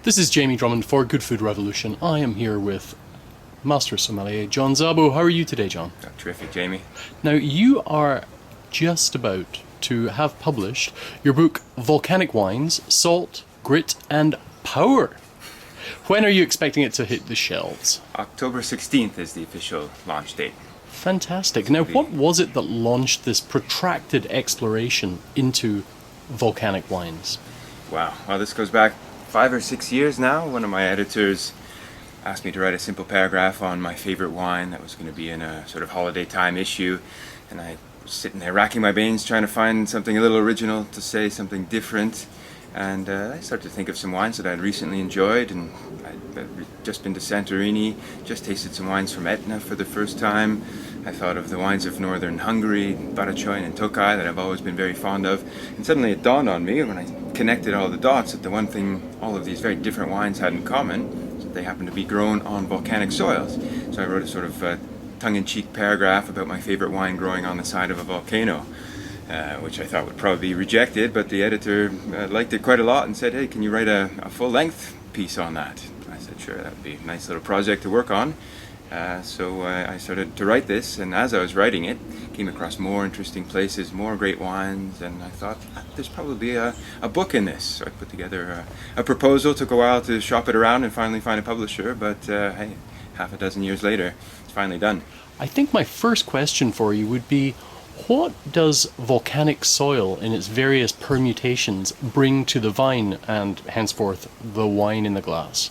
This is Jamie Drummond for Good Food Revolution. I am here with Master Sommelier John Szabo. How are you today, John? Terrific, Jamie. Now, you are just about to have published your book, Volcanic Wines, Salt, Grit and Power. When are you expecting it to hit the shelves? October 16th is the official launch date. Fantastic. Now, what was it that launched this protracted exploration into volcanic wines? Wow. Well, this goes back 5 or 6 years now. One of my editors asked me to write a simple paragraph on my favorite wine that was going to be in a sort of holiday time issue, and I was sitting there racking my brains trying to find something a little original to say, something different. And I started to think of some wines that I'd recently enjoyed, and I'd just been to Santorini, just tasted some wines from Etna for the first time. I thought of the wines of northern Hungary, Badajoz and Tokaj, that I've always been very fond of. And suddenly it dawned on me when I connected all the dots that the one thing all of these very different wines had in common is that they happen to be grown on volcanic soils. So I wrote a sort of tongue-in-cheek paragraph about my favorite wine growing on the side of a volcano. Which I thought would probably be rejected, but the editor liked it quite a lot and said, hey, can you write a full-length piece on that? I said, sure, that would be a nice little project to work on. So I started to write this, and as I was writing it, came across more interesting places, more great wines, and I thought, there's probably a book in this. So I put together a proposal. Took a while to shop it around and finally find a publisher, but hey, half a dozen years later, it's finally done. I think my first question for you would be, what does volcanic soil in its various permutations bring to the vine and henceforth the wine in the glass?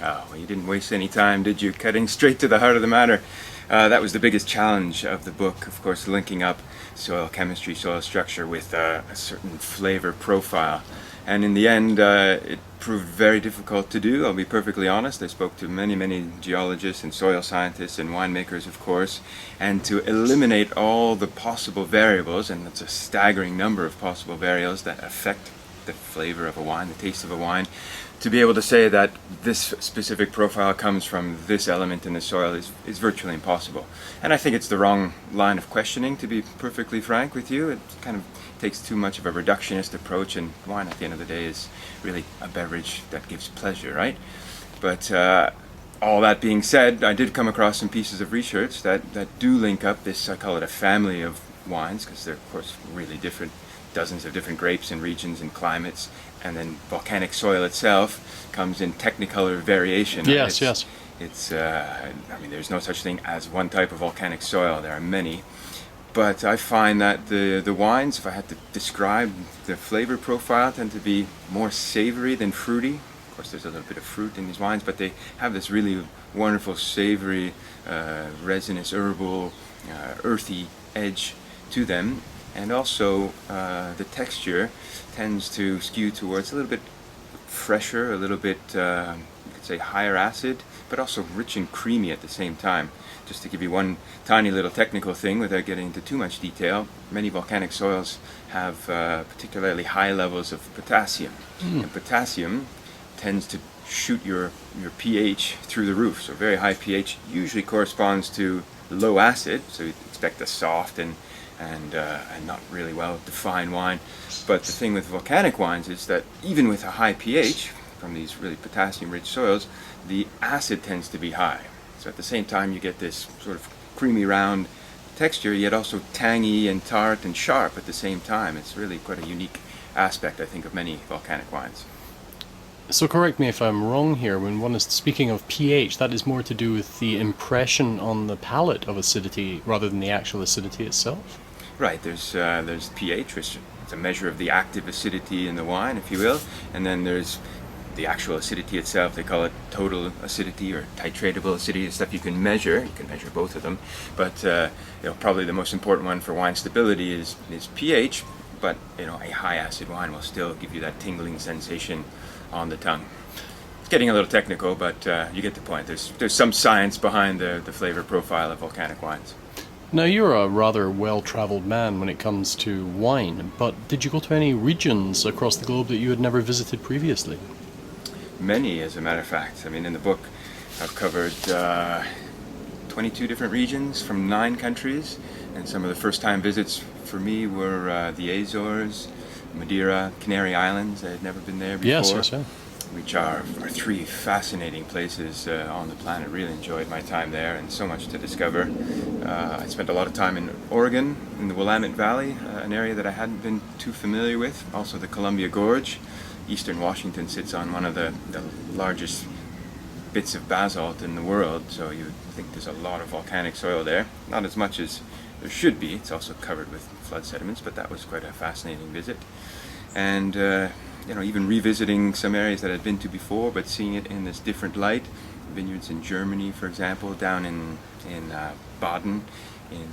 Oh, well, you didn't waste any time, did you? Cutting straight to the heart of the matter. That was the biggest challenge of the book, of course, linking up soil chemistry, soil structure with a certain flavor profile. And in the end, it proved very difficult to do, I'll be perfectly honest. I spoke to many geologists and soil scientists and winemakers, of course, and to eliminate all the possible variables, and it's a staggering number of possible variables that affect the flavor of a wine, the taste of a wine, to be able to say that this specific profile comes from this element in the soil is virtually impossible. And I think it's the wrong line of questioning, to be perfectly frank with you. It kind of takes too much of a reductionist approach, and wine at the end of the day is really a beverage that gives pleasure, right? But all that being said, I did come across some pieces of research that do link up this, I call it a family of wines, because they're of course really different, dozens of different grapes and regions and climates, and then volcanic soil itself comes in technicolor variation. Yes, yes. It's I mean, there's no such thing as one type of volcanic soil. There are many. But I find that the wines, if I had to describe the flavor profile, tend to be more savory than fruity. Of course, there's a little bit of fruit in these wines, but they have this really wonderful savory, resinous, herbal, earthy edge to them. And also, the texture tends to skew towards a little bit fresher, a little bit, you could say, higher acid, but also rich and creamy at the same time. Just to give you one tiny little technical thing without getting into too much detail, many volcanic soils have particularly high levels of potassium. And potassium tends to shoot your pH through the roof. So very high pH usually corresponds to low acid, so you'd expect a soft and not really well-defined wine. But the thing with volcanic wines is that even with a high pH from these really potassium-rich soils, the acid tends to be high. So at the same time you get this sort of creamy round texture, yet also tangy and tart and sharp at the same time. It's really quite a unique aspect, I think, of many volcanic wines. So correct me if I'm wrong here, when one is speaking of pH, that is more to do with the impression on the palate of acidity rather than the actual acidity itself? Right, there's pH, which is a measure of the active acidity in the wine, if you will, and then there's the actual acidity itself. They call it total acidity or titratable acidity, stuff you can measure. You can measure both of them, but probably the most important one for wine stability is pH. But a high acid wine will still give you that tingling sensation on the tongue. It's getting a little technical, but you get the point. There's some science behind the flavor profile of volcanic wines. Now, you're a rather well-traveled man when it comes to wine, but did you go to any regions across the globe that you had never visited previously? Many, as a matter of fact. I mean, in the book, I've covered 22 different regions from 9 countries, and some of the first-time visits for me were the Azores, Madeira, Canary Islands. I had never been there before. Yes. which are three fascinating places on the planet. Really enjoyed my time there, and so much to discover. I spent a lot of time in Oregon, in the Willamette Valley, an area that I hadn't been too familiar with. Also the Columbia Gorge. Eastern Washington sits on one of the largest bits of basalt in the world, so you would think there's a lot of volcanic soil there. Not as much as there should be. It's also covered with flood sediments, but that was quite a fascinating visit. And even revisiting some areas that I'd been to before, but seeing it in this different light. Vineyards in Germany, for example, down in Baden, in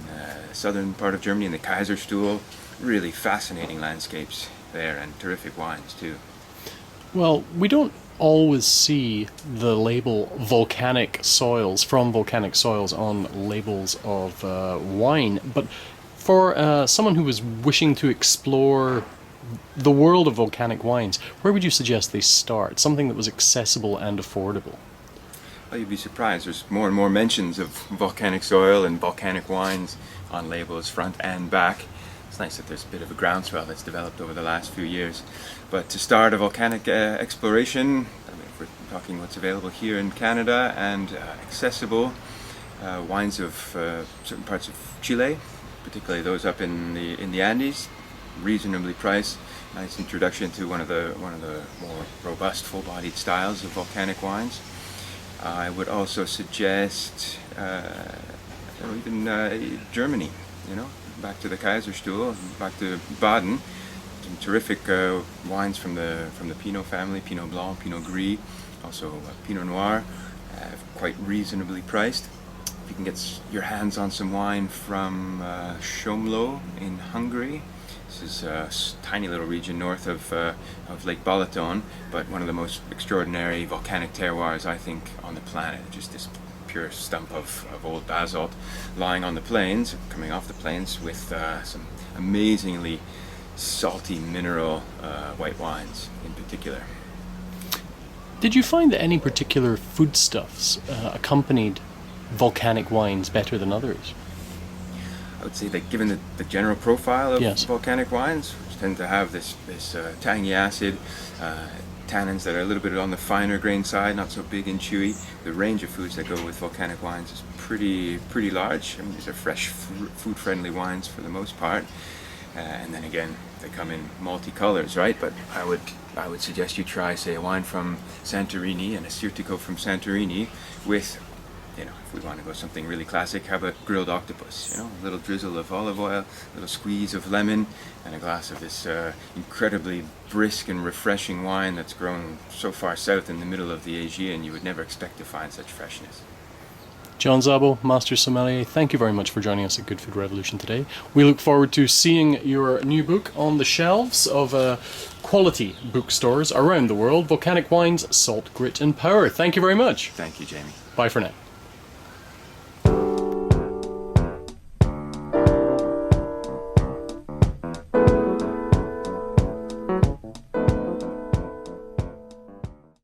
southern part of Germany, in the Kaiserstuhl. Really fascinating landscapes there, and terrific wines too. Well, we don't always see the label volcanic soils, from volcanic soils, on labels of wine, but for someone who was wishing to explore the world of volcanic wines, where would you suggest they start? Something that was accessible and affordable. Well, you'd be surprised. There's more and more mentions of volcanic soil and volcanic wines on labels front and back. It's nice that there's a bit of a groundswell that's developed over the last few years. But to start a volcanic exploration, if we're talking what's available here in Canada and accessible, wines of certain parts of Chile, particularly those up in the Andes, reasonably priced. Nice introduction to one of the more robust, full-bodied styles of volcanic wines. I would also suggest even Germany. Back to the Kaiserstuhl, back to Baden. Some terrific wines from the Pinot family, Pinot Blanc, Pinot Gris, also Pinot Noir, quite reasonably priced. If you can get your hands on some wine from Somló in Hungary. This is a tiny little region north of Lake Balaton, but one of the most extraordinary volcanic terroirs, I think, on the planet. Just this pure stump of old basalt lying on the plains, coming off the plains, with some amazingly salty mineral white wines in particular. Did you find that any particular foodstuffs accompanied volcanic wines better than others? I would say that given the general profile of Yes. volcanic wines, which tend to have this tangy acid, tannins that are a little bit on the finer grain side, not so big and chewy, the range of foods that go with volcanic wines is pretty large. I mean, these are fresh, food-friendly wines for the most part. And then again, they come in multi-colors, right? But I would suggest you try, say, a wine from Santorini and a Sirtico from Santorini with, if we want to go something really classic, how about grilled octopus? A little drizzle of olive oil, a little squeeze of lemon, and a glass of this incredibly brisk and refreshing wine that's grown so far south in the middle of the Aegean, you would never expect to find such freshness. John Szabo, Master Sommelier, thank you very much for joining us at Good Food Revolution today. We look forward to seeing your new book on the shelves of quality bookstores around the world, Volcanic Wines, Salt, Grit and Power. Thank you very much. Thank you, Jamie. Bye for now.